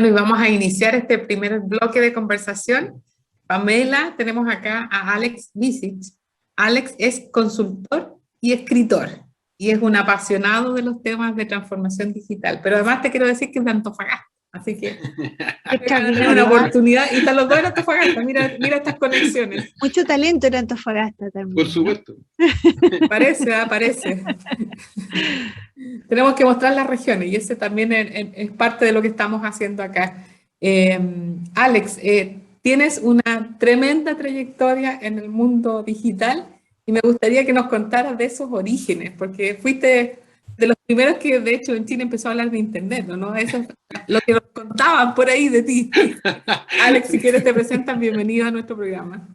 Bueno, y vamos a iniciar este primer bloque de conversación. Pamela, tenemos acá a Alex Visic. Alex es consultor y escritor y es un apasionado de los temas de transformación digital, pero además te quiero decir que es de Antofagasta, así que tener una oportunidad, y están los dos en Antofagasta, mira estas conexiones. Mucho talento en Antofagasta también. Por supuesto. ¿No? Parece. Tenemos que mostrar las regiones y ese también es parte de lo que estamos haciendo acá. Alex, tienes una tremenda trayectoria en el mundo digital y me gustaría que nos contaras de esos orígenes, porque fuiste de los primeros que de hecho en Chile empezó a hablar de Internet, ¿no? Eso es lo que nos contaban por ahí de ti. Alex, si quieres te presentan, bienvenido a nuestro programa.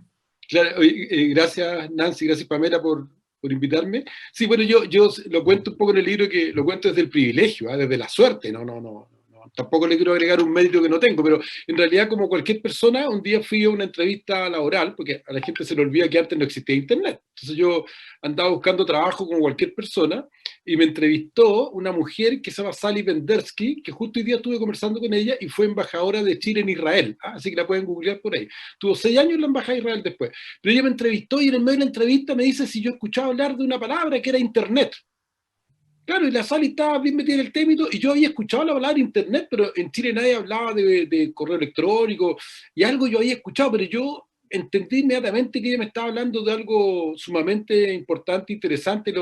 Claro, gracias Nancy, gracias Pamela por invitarme. Sí, bueno, yo lo cuento un poco en el libro, que lo cuento desde el privilegio, desde la suerte, no, tampoco le quiero agregar un mérito que no tengo, pero en realidad, como cualquier persona, un día fui a una entrevista laboral, porque a la gente se le olvida que antes no existía Internet. Entonces yo andaba buscando trabajo como cualquier persona, y me entrevistó una mujer que se llama Sally Pendersky, que justo hoy día estuve conversando con ella, y fue embajadora de Chile en Israel, así que la pueden googlear por ahí. Tuvo 6 años en la embajada de Israel después. Pero ella me entrevistó, y en el medio de la entrevista me dice si yo escuchaba hablar de una palabra que era Internet. Claro, y la Sally estaba bien metida en el tema y yo había escuchado la palabra Internet, pero en Chile nadie hablaba de correo electrónico, y algo yo había escuchado, pero yo entendí inmediatamente que ella me estaba hablando de algo sumamente importante, interesante,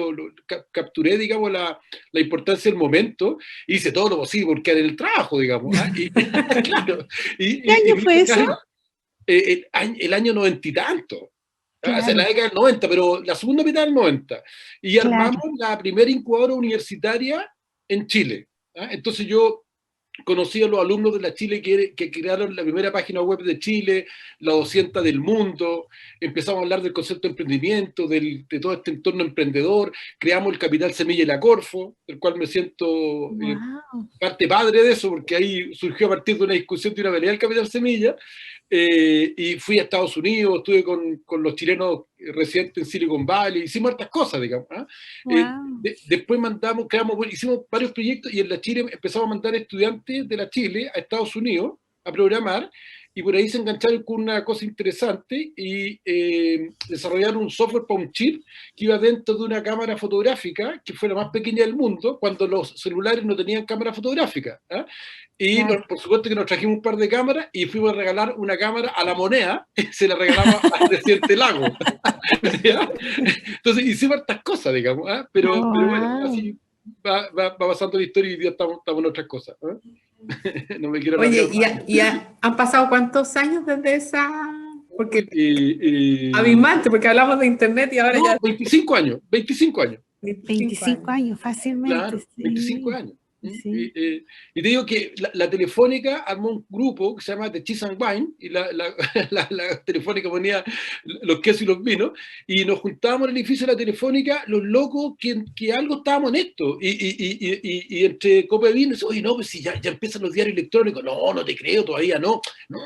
capturé, digamos, la importancia del momento, y hice todo lo posible por quedar en el trabajo, digamos. Claro, ¿Qué año fue eso? El año 90 y tanto. Claro. O sea, la década del 90, pero la segunda mitad del 90. Y armamos la primera incubadora universitaria en Chile. Entonces yo conocí a los alumnos de la Chile que crearon la primera página web de Chile, la 200 del mundo, empezamos a hablar del concepto de emprendimiento, de todo este entorno emprendedor, creamos el Capital Semilla y la Corfo, del cual me siento parte padre de eso, porque ahí surgió a partir de una discusión de una pelea del Capital Semilla. Y fui a Estados Unidos, estuve con los chilenos residentes en Silicon Valley, hicimos hartas cosas, digamos. Después hicimos varios proyectos, y en la Chile empezamos a mandar estudiantes de la Chile a Estados Unidos a programar, y por ahí se engancharon con una cosa interesante y desarrollaron un software para un chip que iba dentro de una cámara fotográfica, que fue la más pequeña del mundo, cuando los celulares no tenían cámara fotográfica. Y por supuesto que nos trajimos un par de cámaras y fuimos a regalar una cámara a La Moneda, se la regalamos al presidente Lago. Entonces hicimos hartas cosas, digamos, pero bueno, así va pasando la historia, y hoy día estamos en otras cosas. No me quiero. Oye, ¿y han pasado cuántos años desde esa? Porque abismante, porque hablamos de Internet y ahora ya... 25 años. 25 años, fácilmente. Claro, sí. 25 años. Sí. Y te digo que la Telefónica armó un grupo que se llama The Cheese and Wine, y la Telefónica ponía los quesos y los vinos, y nos juntábamos en el edificio de la Telefónica, los locos, que algo estábamos en esto, y entre copa de vino, dice, oye, no, pues si ya empiezan los diarios electrónicos, no te creo, todavía no,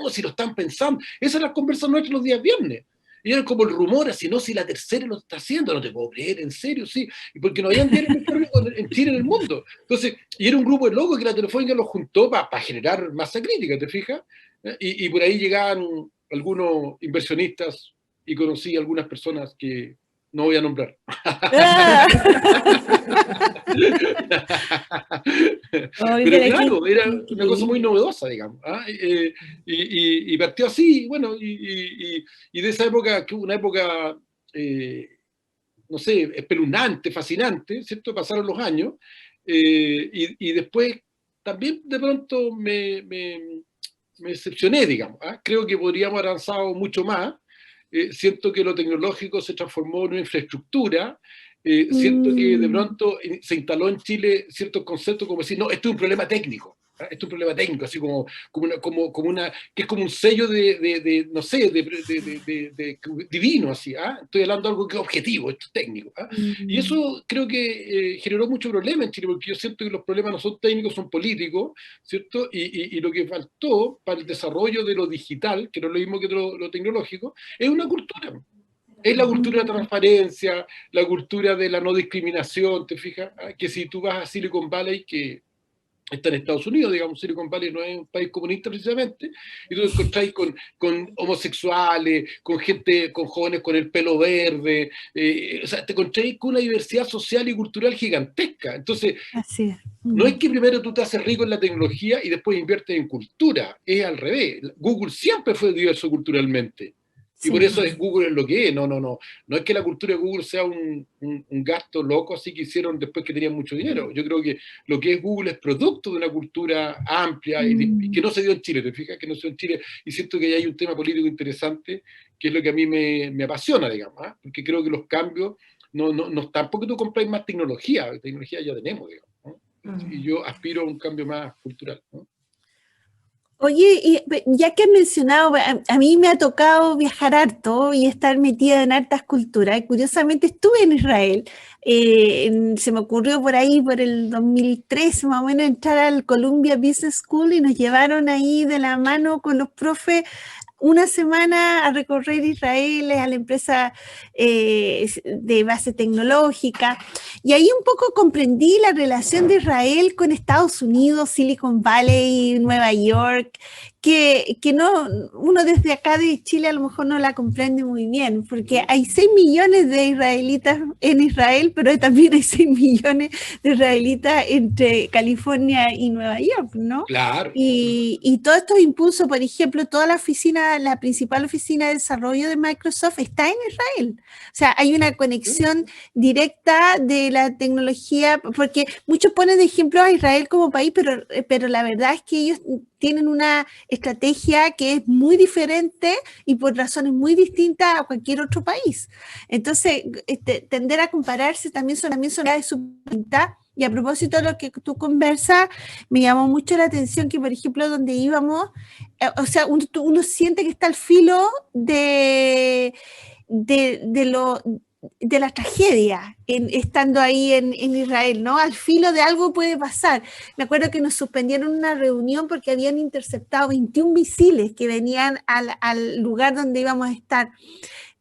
si lo están pensando. Esas son las conversas nuestras los días viernes. Y era como el rumor, así, no, si la tercera lo está haciendo, no te puedo creer, en serio, sí, y porque no habían diarios electrónicos en Chile, en el mundo. Entonces, y era un grupo de locos que la Telefónica los juntó para generar masa crítica, ¿te fijas? Y por ahí llegaban algunos inversionistas, y conocí a algunas personas que no voy a nombrar. Pero claro, era una cosa muy novedosa, digamos. Y partió así, bueno, y de esa época, que hubo una época, no sé, espeluznante, fascinante, ¿cierto? Pasaron los años, y después también de pronto me decepcioné, digamos. Creo que podríamos haber avanzado mucho más. Siento que lo tecnológico se transformó en una infraestructura. Siento que de pronto se instaló en Chile ciertos conceptos como decir, no, esto es un problema técnico. Esto es un problema técnico, así como una, que es como un sello no sé, divino, así. Estoy hablando de algo que es objetivo, esto es técnico. Y eso creo que generó mucho problema en Chile, porque yo siento que los problemas no son técnicos, son políticos, ¿cierto? Y lo que faltó para el desarrollo de lo digital, que no es lo mismo que lo tecnológico, es una cultura. Es la cultura de la transparencia, la cultura de la no discriminación, ¿te fijas? Que si tú vas a Silicon Valley, que está en Estados Unidos, digamos, Silicon Valley no es un país comunista precisamente, y tú te encontráis con homosexuales, con gente, con jóvenes con el pelo verde, o sea, te encontráis con una diversidad social y cultural gigantesca. Entonces, Así es. no es que primero tú te haces rico en la tecnología y después inviertes en cultura, es al revés. Google siempre fue diverso culturalmente. Y por eso Google es lo que es. No es que la cultura de Google sea un gasto loco así que hicieron después que tenían mucho dinero. Yo creo que lo que es Google es producto de una cultura amplia y que no se dio en Chile, ¿te fijas? Que no se dio en Chile. Y siento que ahí hay un tema político interesante que es lo que a mí me apasiona, digamos, ¿eh? Porque creo que los cambios no están porque tú compráis más tecnología ya tenemos, digamos, ¿no? Y yo aspiro a un cambio más cultural, ¿no? Oye, y ya que has mencionado, a mí me ha tocado viajar harto y estar metida en hartas culturas. Curiosamente estuve en Israel. Se me ocurrió por ahí, por el 2013 más o menos, entrar al Columbia Business School y nos llevaron ahí de la mano con los profes una semana a recorrer Israel, a la empresa de base tecnológica, y ahí un poco comprendí la relación de Israel con Estados Unidos, Silicon Valley, Nueva York, que uno desde acá de Chile a lo mejor no la comprende muy bien, porque hay 6 millones de israelitas en Israel, pero también hay 6 millones de israelitas entre California y Nueva York, ¿no? Claro. Y todos estos impulsos, por ejemplo, toda la principal oficina de desarrollo de Microsoft está en Israel. O sea, hay una conexión directa de la tecnología, porque muchos ponen de ejemplo a Israel como país, pero la verdad es que ellos tienen una estrategia que es muy diferente y por razones muy distintas a cualquier otro país. Entonces, tender a compararse también son de su pinta. Y a propósito de lo que tú conversas, me llamó mucho la atención que, por ejemplo, donde íbamos, o sea, uno siente que está al filo de la tragedia estando ahí en Israel, ¿no? Al filo de algo puede pasar. Me acuerdo que nos suspendieron una reunión porque habían interceptado 21 misiles que venían al lugar donde íbamos a estar.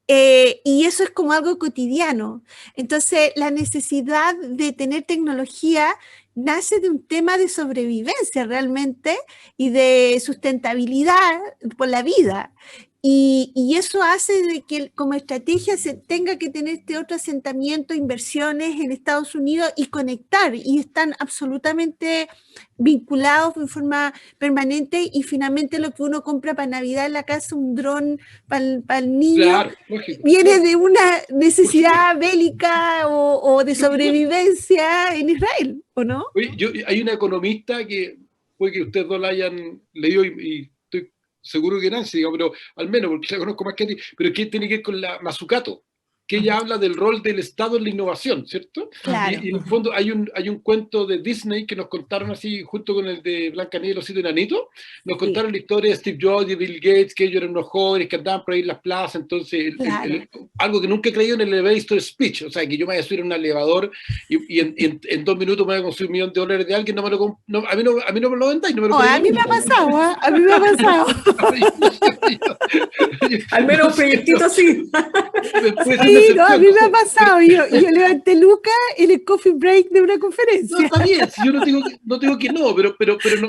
Y eso es como algo cotidiano. Entonces, la necesidad de tener tecnología nace de un tema de sobrevivencia realmente y de sustentabilidad por la vida. Y eso hace de que como estrategia se tenga que tener este otro asentamiento, inversiones en Estados Unidos y conectar, y están absolutamente vinculados de forma permanente, y finalmente lo que uno compra para Navidad en la casa, un dron para el niño, claro, lógico, viene de una necesidad bélica o de sobrevivencia en Israel, ¿o no? Oye, hay una economista que puede que ustedes dos la hayan leído y estoy seguro que Nancy, digo, pero al menos porque la conozco más que a ti, pero que tiene que ver con la Mazzucato, que ella habla del rol del Estado en la innovación, ¿cierto? Claro. Y en el fondo hay un cuento de Disney que nos contaron así, junto con el de Blancanieves y los 7 enanitos, nos contaron la historia de Steve Jobs y Bill Gates, que ellos eran unos jóvenes que andaban por ahí en las plazas, entonces, algo que nunca he creído en el elevator speech, o sea, que yo me vaya a subir en un elevador y en 2 minutos me voy a conseguir $1.000.000 de alguien, a mí no me lo vendáis, no me lo a mí me ha pasado, a mí me ha pasado. Al menos un proyectito sí. Sí, no, a mí me ha pasado. Yo levanté lucas en el coffee break de una conferencia. No, está bien, si yo no digo que no, pero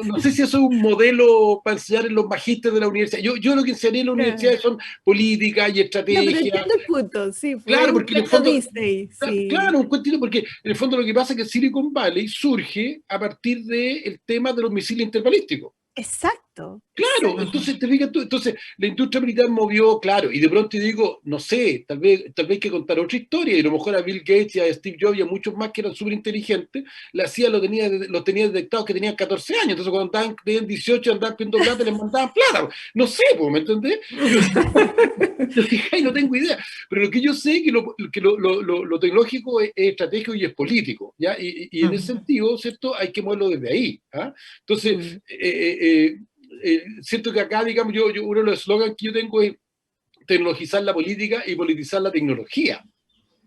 no sé si eso es un modelo para enseñar en los magísteres de la universidad. Yo lo que enseñé en la universidad son políticas y estrategias. No, pero entiendo el punto, sí. Claro, porque en el fondo, Disney, sí. Claro, un cuentito, porque en el fondo lo que pasa es que Silicon Valley surge a partir del tema de los misiles interbalísticos. Exacto. Claro, exacto. entonces te fijas tú, entonces la industria militar movió, claro, y de pronto digo, no sé, tal vez hay que contar otra historia, y a lo mejor a Bill Gates y a Steve Jobs y a muchos más que eran súper inteligentes, la CIA los tenía detectados que tenían 14 años, entonces cuando tenían 18 andaban pidiendo plata y les mandaban plata, no sé, ¿me entendés? No tengo idea, pero lo que yo sé es que lo tecnológico es estratégico y es político, ¿ya? Y en ese sentido, ¿cierto? Hay que moverlo desde ahí, ¿ah? Entonces, siento que acá, digamos, uno de los eslogans que yo tengo es tecnologizar la política y politizar la tecnología.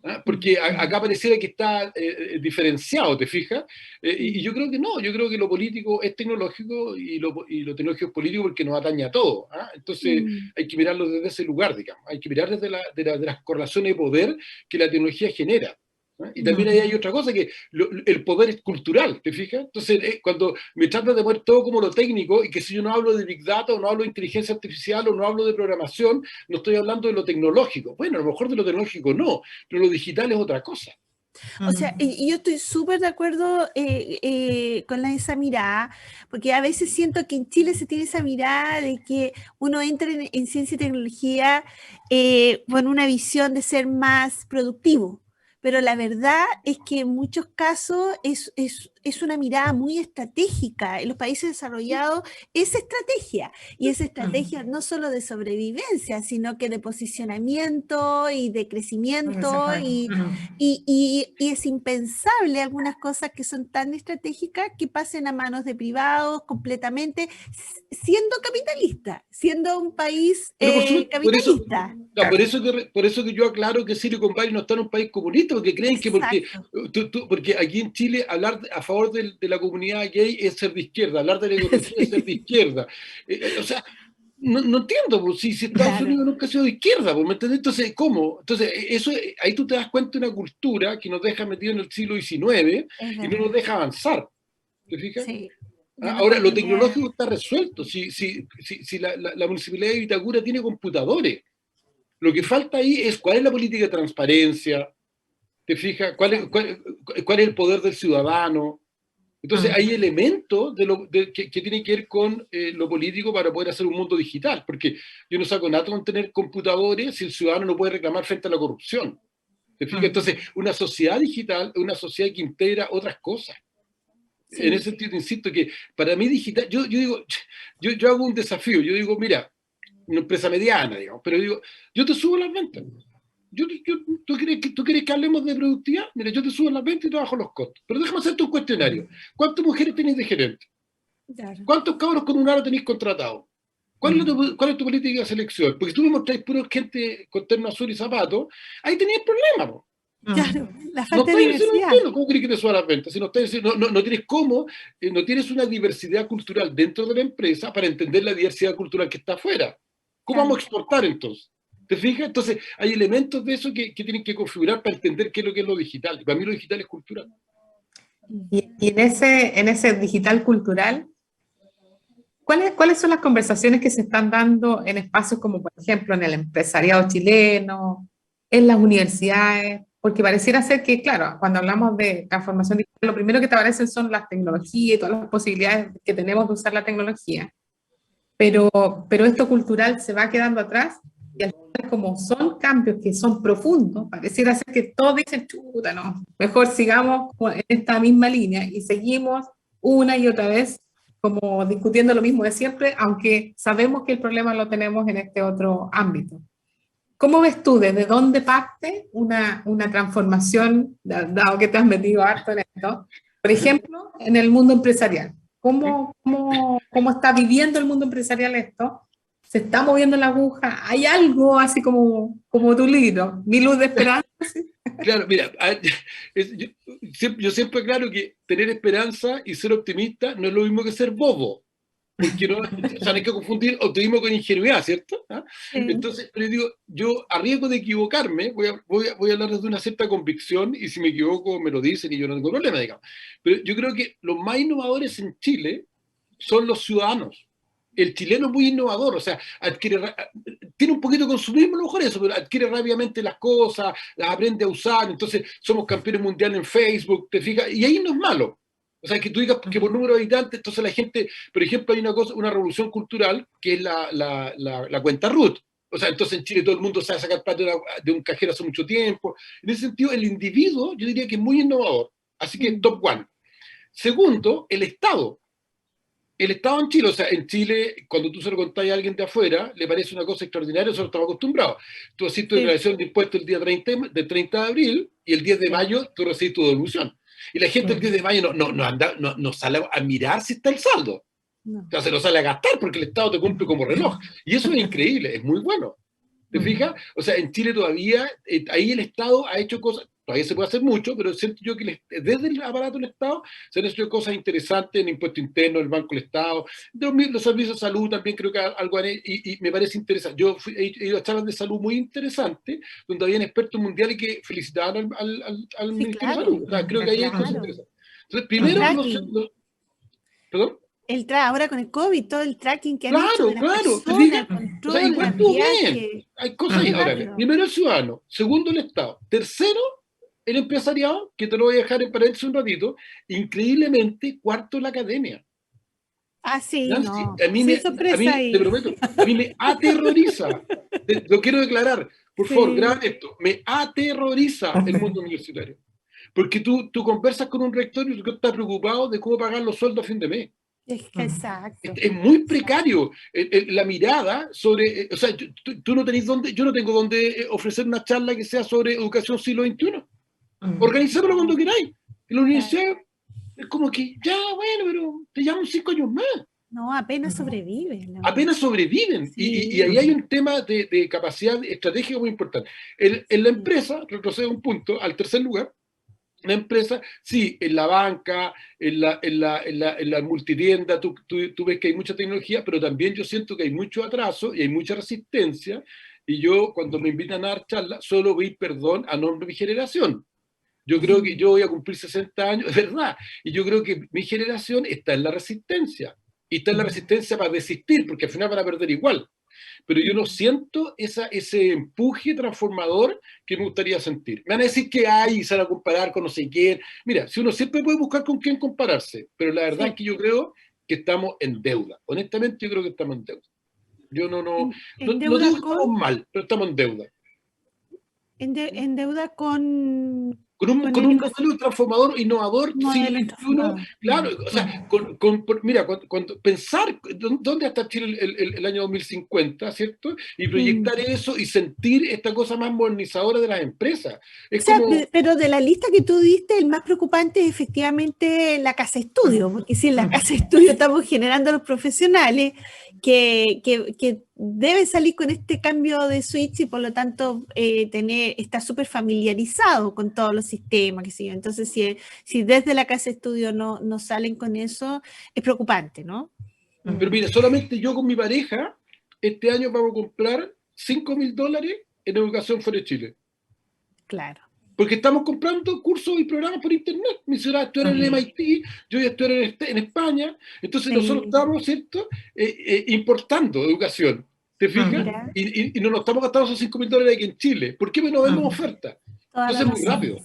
¿Ah? Porque acá pareciera que está diferenciado, ¿te fijas? Y yo creo que no, yo creo que lo político es tecnológico y lo tecnológico es político porque nos atañe a todo. ¿Ah? Entonces hay que mirarlo desde ese lugar, digamos, hay que mirar desde de las correlaciones de poder que la tecnología genera. Y también ahí hay otra cosa, que el poder es cultural, ¿te fijas? Entonces, cuando me tratan de poner todo como lo técnico, y que si yo no hablo de Big Data, o no hablo de inteligencia artificial, o no hablo de programación, no estoy hablando de lo tecnológico. Bueno, a lo mejor de lo tecnológico no, pero lo digital es otra cosa. O sea, y yo estoy súper de acuerdo con esa mirada, porque a veces siento que en Chile se tiene esa mirada de que uno entra en ciencia y tecnología con una visión de ser más productivo, pero la verdad es que en muchos casos es una mirada muy estratégica. En los países desarrollados es estrategia, y es estrategia no solo de sobrevivencia, sino que de posicionamiento y de crecimiento, y es impensable algunas cosas que son tan estratégicas que pasen a manos de privados completamente, siendo capitalista, siendo un país capitalista. Por eso que yo aclaro que Silicon Valley no está en un país comunista, porque creen que porque aquí en Chile hablar a favor de la comunidad gay es ser de izquierda, hablar de la ecología es ser de izquierda. O sea, no entiendo, pues, si Estados Unidos nunca ha sido de izquierda, pues, ¿me entiendes? Entonces, ¿cómo? Entonces, ahí tú te das cuenta de una cultura que nos deja metidos en el siglo XIX y no nos deja avanzar. ¿Te fijas? Sí. Ahora, lo tecnológico está resuelto. Si la municipalidad de Vitacura tiene computadores, lo que falta ahí es cuál es la política de transparencia, ¿te fijas? ¿Cuál es el poder del ciudadano? Entonces hay elementos que tienen que ver con lo político para poder hacer un mundo digital, porque yo no saco nada con tener computadores si el ciudadano no puede reclamar frente a la corrupción. ¿Te fijas? Entonces, una sociedad digital es una sociedad que integra otras cosas. Sí. En ese sentido, insisto que para mí digital, yo digo, yo hago un desafío, yo digo, mira, una empresa mediana, digamos, pero digo, yo te subo las ventas. ¿Tú quieres que hablemos de productividad? Mira, yo te subo las ventas y te bajo los costos. Pero déjame hacerte un cuestionario. ¿Cuántas mujeres tenéis de gerente? Claro. ¿Cuántos cabros con un aro tenéis contratados? ¿Cuál es tu política de selección? Porque si tú me mostráis pura gente con terno azul y zapatos, ahí tenías problemas, ¿no? Claro, la falta de diversidad. ¿Cómo querés que te suba las ventas? Si no tienes cómo, no tienes una diversidad cultural dentro de la empresa para entender la diversidad cultural que está afuera. ¿Cómo vamos a exportar entonces? ¿Te fijas? Entonces, hay elementos de eso que tienen que configurar para entender qué es lo digital. Y para mí lo digital es cultural. Y en ese digital cultural, ¿cuáles son las conversaciones que se están dando en espacios como, por ejemplo, en el empresariado chileno, en las universidades? Porque pareciera ser que, claro, cuando hablamos de transformación digital, lo primero que te aparecen son las tecnologías y todas las posibilidades que tenemos de usar la tecnología. Pero esto cultural se va quedando atrás, y al final, como son cambios que son profundos, pareciera ser que todos dicen, chuta, no, mejor sigamos en esta misma línea y seguimos una y otra vez como discutiendo lo mismo de siempre, aunque sabemos que el problema lo tenemos en este otro ámbito. ¿Cómo ves tú, desde dónde parte una transformación, dado que te has metido harto en esto, por ejemplo, en el mundo empresarial? ¿Cómo está viviendo el mundo empresarial esto? ¿Se está moviendo la aguja? ¿Hay algo así como tu libro, Mi luz de esperanza? Claro, mira, yo siempre aclaro que tener esperanza y ser optimista no es lo mismo que ser bobo. Porque no, o sea, hay que confundir optimismo con ingenuidad, ¿cierto? ¿Ah? Sí. Entonces, pero digo, yo a riesgo de equivocarme, voy a hablar desde una cierta convicción, y si me equivoco me lo dicen y yo no tengo problema, digamos. Pero yo creo que los más innovadores en Chile son los ciudadanos. El chileno es muy innovador, o sea, tiene un poquito de consumismo, a lo mejor eso, pero adquiere rápidamente las cosas, las aprende a usar, entonces somos campeones mundiales en Facebook, ¿te fijas? Y ahí no es malo. O sea, que tú digas que por número de habitantes, entonces la gente, por ejemplo, hay una revolución cultural que es la cuenta RUT. O sea, entonces en Chile todo el mundo sabe sacar plata de un cajero hace mucho tiempo. En ese sentido, el individuo, yo diría que es muy innovador. Así que top one. Segundo, el Estado. El Estado en Chile, o sea, en Chile, cuando tú se lo contás a alguien de afuera, le parece una cosa extraordinaria, nosotros estamos acostumbrados. Tú haces tu declaración de impuestos el día 30 de abril y el 10 de mayo tú recibes tu devolución. Y la gente el 10 de mayo no sale a mirar si está el saldo. No. O sea, se lo sale a gastar porque el Estado te cumple como reloj. Y eso es increíble, es muy bueno. ¿Te fijas? O sea, en Chile todavía, ahí el Estado ha hecho cosas, todavía se puede hacer mucho, pero siento yo que desde el aparato del Estado se han hecho cosas interesantes en impuesto interno, el Banco del Estado, los servicios de salud también creo que algo han hecho, y me parece interesante. Yo he ido a charlas de salud muy interesantes, donde habían expertos mundiales que felicitaban al Ministerio de Salud. O sea, creo que ahí hay cosas interesantes. Entonces, primero, ¿perdón? Ahora con el COVID, todo el tracking que han hecho de las personas, el control, o sea, igual todo bien. Hay cosas ahí. Ahora, primero el ciudadano, segundo el Estado, tercero el empresariado, que te lo voy a dejar en paréntesis un ratito, increíblemente, cuarto la academia. Ah, sí, Nancy, no. A mí, te prometo, a mí me aterroriza, lo quiero declarar, por favor, graben esto, me aterroriza el mundo universitario. Porque tú conversas con un rector y estás preocupado de cómo pagar los sueldos a fin de mes. Exacto. Es muy precario la mirada sobre, o sea, tú no tenés dónde, yo no tengo dónde ofrecer una charla que sea sobre educación siglo XXI. Organizémoslo cuando queráis. En la universidad es como que, ya, bueno, pero te llaman 5 años más. No, apenas sobreviven. Apenas sobreviven. Sí. Y ahí hay un tema de capacidad estratégica muy importante. En la empresa, retrocedo un punto, al tercer lugar, la empresa, sí, en la banca, en la multitienda, tú ves que hay mucha tecnología, pero también yo siento que hay mucho atraso y hay mucha resistencia, y yo, cuando me invitan a dar charlas, solo voy perdón a nombre de mi generación. Yo creo que yo voy a cumplir 60 años, es verdad, y yo creo que mi generación está en la resistencia, y está en la resistencia para desistir, porque al final van a perder igual. Pero yo no siento ese empuje transformador que me gustaría sentir. Me van a decir que hay y se van a comparar con no sé quién. Mira, si uno siempre puede buscar con quién compararse, pero la verdad es que yo creo que estamos en deuda. Honestamente, yo creo que estamos en deuda. Yo no digo que estamos mal, pero estamos en deuda. En deuda con un modelo transformador, innovador, siglo XXI, claro, o sea, mira, pensar dónde está Chile el año 2050, ¿cierto? Y proyectar eso y sentir esta cosa más modernizadora de las empresas. Es pero de la lista que tú diste, el más preocupante es efectivamente la casa estudio, porque si en la casa estudio estamos generando a los profesionales que deben salir con este cambio de switch y por lo tanto estar súper familiarizado con todos los sistemas, qué sé yo. Entonces, si desde la casa estudio no salen con eso, es preocupante, ¿no? Pero mira, solamente yo con mi pareja, este año vamos a comprar $5.000 en educación fuera de Chile. Claro. Porque estamos comprando cursos y programas por internet. Mi ciudad estudiar en el MIT, yo voy a estudiar en España. Entonces nosotros estamos, ¿cierto?, importando educación. ¿Te fijas? Y no nos estamos gastando esos $5.000 aquí en Chile. ¿Por qué no vemos oferta? Entonces es muy rápido.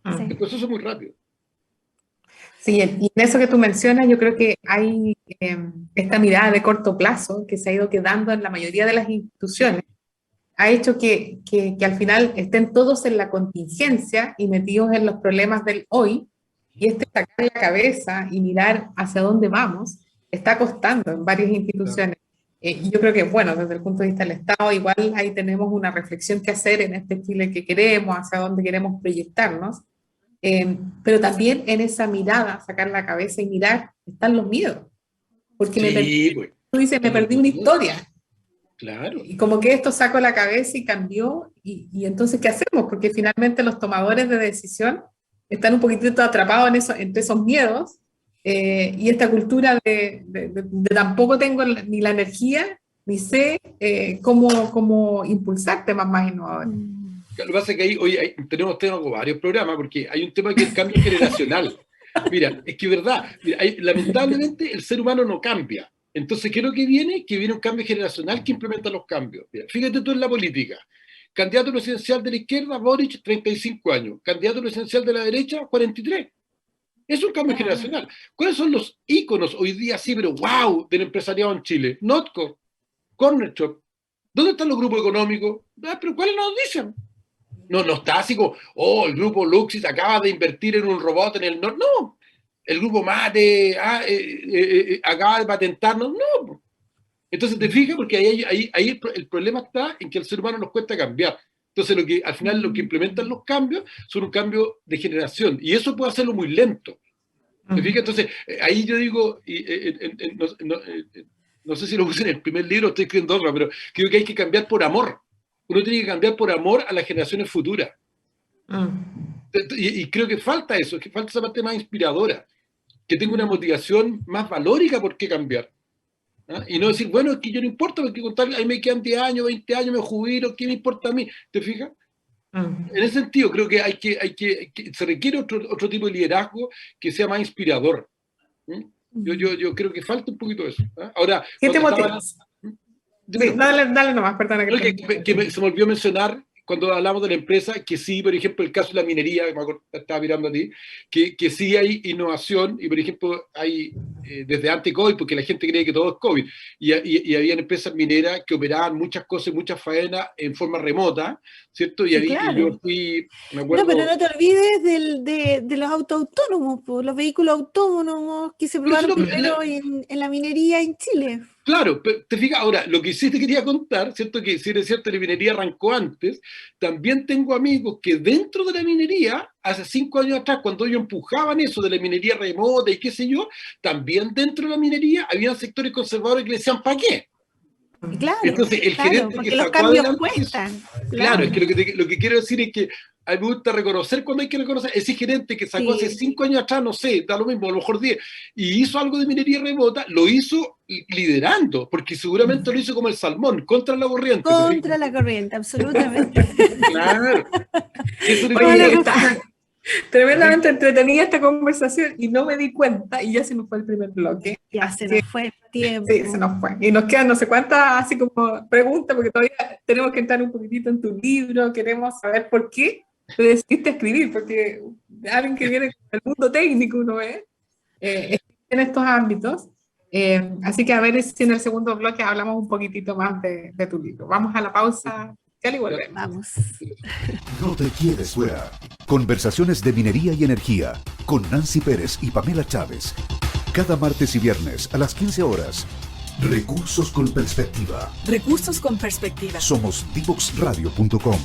El proceso es muy rápido. Sí, y en eso que tú mencionas, yo creo que hay esta mirada de corto plazo que se ha ido quedando en la mayoría de las instituciones. Ha hecho que al final estén todos en la contingencia y metidos en los problemas del hoy, y sacar la cabeza y mirar hacia dónde vamos está costando en varias instituciones. Yo creo que, bueno, desde el punto de vista del Estado, igual ahí tenemos una reflexión que hacer en este Chile que queremos, hacia dónde queremos proyectarnos, pero también en esa mirada, sacar la cabeza y mirar, están los miedos. Porque tú dices, me perdí una historia. Claro. Y como que esto sacó la cabeza y cambió, y entonces, ¿qué hacemos? Porque finalmente los tomadores de decisión están un poquitito atrapados entre esos miedos, y esta cultura de tampoco tengo ni la energía, ni sé cómo impulsar temas más innovadores. Lo que pasa es que ahí tenemos varios programas, porque hay un tema que es el cambio generacional. Mira, es que verdad, lamentablemente el ser humano no cambia. Entonces, ¿qué es lo que viene? Que viene un cambio generacional que implementa los cambios. Mira, fíjate tú en la política. Candidato presidencial de la izquierda, Boric, 35 años. Candidato presidencial de la derecha, 43. Es un cambio generacional. ¿Cuáles son los íconos hoy día, sí, pero wow, del empresariado en Chile? Notco, Corner Shop. ¿Dónde están los grupos económicos? ¿Pero cuáles nos dicen? No está así como, el grupo Luxis acaba de invertir en un robot en el norte. No. El grupo Mate acaba de patentarnos. No. Entonces te fijas, porque ahí el problema está en que al ser humano nos cuesta cambiar. Entonces al final lo que implementan los cambios son un cambio de generación, y eso puede hacerlo muy lento. ¿Te fijas? Entonces ahí yo digo, no sé si lo puse en el primer libro, estoy escribiendo otro, pero creo que hay que cambiar por amor. uno tiene que cambiar por amor a las generaciones futuras. Y creo que falta eso, que falta esa parte más inspiradora, que tenga una motivación más valórica por qué cambiar. Y no decir, bueno, es que yo no importa, porque contar, ahí me quedan 10 años, 20 años, me jubilo, ¿qué me importa a mí? ¿Te fijas? En ese sentido, creo que se requiere otro tipo de liderazgo que sea más inspirador. Yo creo que falta un poquito eso. Ahora, ¿qué te motiva? Dale nomás, perdona. Se me olvidó mencionar, cuando hablamos de la empresa, que sí, por ejemplo, el caso de la minería, me estaba mirando a ti, que sí hay innovación, y por ejemplo, hay desde antes COVID, porque la gente cree que todo es COVID, y había empresas mineras que operaban muchas cosas, muchas faenas en forma remota, ¿cierto? Y, sí, claro. y yo fui, me acuerdo... No, pero no te olvides de los autos autónomos, los vehículos autónomos que se probaron primero en la minería en Chile. Claro, pero te fijas, ahora, lo que sí te quería contar, ¿cierto? Que si es cierto, la minería arrancó antes, también tengo amigos que dentro de la minería, hace 5 años atrás, cuando ellos empujaban eso de la minería remota y qué sé yo, también dentro de la minería había sectores conservadores que le decían, ¿para qué? Claro, entonces el gerente porque que los sacó cambios adelante cuestan. Claro, es que lo que quiero decir es que a mí me gusta reconocer cuando hay que reconocer. Ese gerente que sacó hace 5 años atrás, no sé, da lo mismo, a lo mejor 10, y hizo algo de minería remota, lo hizo liderando, porque seguramente lo hizo como el salmón, contra la corriente. Contra la corriente, absolutamente. Claro. Oye, está tremendamente entretenida esta conversación y no me di cuenta y ya se nos fue el primer bloque. Ya se nos fue el tiempo. Sí, se nos fue. Y nos quedan no sé cuántas así como preguntas, porque todavía tenemos que entrar un poquitito en tu libro, queremos saber por qué te decidiste escribir, porque alguien que viene del mundo técnico, ¿no ve? En estos ámbitos. Así que a ver si en el segundo bloque hablamos un poquitito más de tu libro. Vamos a la pausa. Ya le volvemos. Vamos. No te quedes fuera. Conversaciones de minería y energía con Nancy Pérez y Pamela Chávez. Cada martes y viernes a las 15 horas. Recursos con perspectiva. Recursos con perspectiva. Somos divoxradio.com.